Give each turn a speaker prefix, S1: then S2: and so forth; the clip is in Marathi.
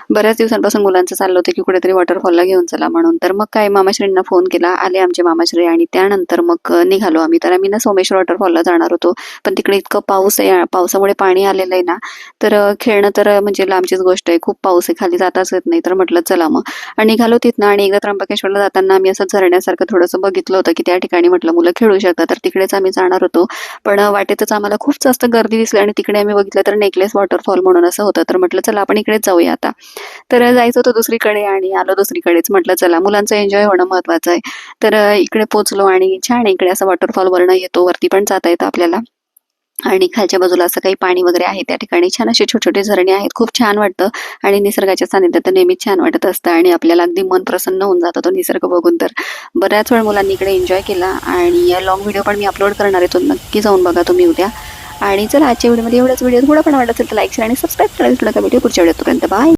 S1: बऱ्याच दिवसांपासून मुलांचं चाललं होतं की कुठेतरी वॉटरफॉलला घेऊन चला म्हणून. तर मग काय मामाश्रींना फोन केला, आले आमचे मामाश्री आणि त्यानंतर मग निघालो आम्ही. तर आम्ही ना सोमेश्वर वॉटरफॉलला जाणार होतो, पण तिकडे इतकं पाऊस आहे, पावसामुळे पाणी आलेलं आहे ना, तर खेळणं तर म्हणजे लांबचीच गोष्ट आहे. खूप पाऊस आहे, खाली जाताच येत नाही. तर म्हटलं चला मग, आणि निघालो तिथनं. आणि एकदा त्र्यंबकेश्वरला जाताना आम्ही असं झरण्यासारखं थोडंसं बघितलं होतं की त्या ठिकाणी म्हटलं मुलं खेळू शकतात, तर तिकडेच आम्ही जाणार होतो. पण वाटेतच आम्हाला खूप जास्त गर्दी दिसली आणि तिकडे आम्ही बघितलं तर नेकलेस वॉटरफॉल म्हणून असं होतं. तर म्हटलं चला आपण इकडेच जाऊया आता. तर जायचं होतं दुसरीकडे आणि आलो दुसरीकडेच. म्हटलं चला मुलांचं एन्जॉय होणं महत्वाचं आहे. तर इकडे पोचलो आणि छान इकडे असं वॉटरफॉल वरनं येतो, वरती पण जाता येतं आपल्याला. आणि खालच्या बाजूला असं काही पाणी वगैरे आहे त्या ठिकाणी. छान असे छोटे छोटे झरणे आहेत, खूप छान वाटतं. आणि निसर्गाच्या सानिध्यात तर नेहमीच छान वाटत असतं आणि आपल्याला अगदी मन प्रसन्न होऊन जातं तो निसर्ग बघून. तर बऱ्याच वेळ मुलांनी इकडे एन्जॉय केला आणि या लॉंग व्हिडिओ पण मी अपलोड करणार आहे, तो नक्की जाऊन बघा तुम्ही उद्या. आणि चला आजच्या व्हिडिओमध्ये एवढाच. व्हिडिओ थोडा पण आवडला असेल तर लाईक शेअर आणि सबस्क्राईब करायला विसरू नका. भेटू पुढच्या व्हिडिओपर्यंत. बाय.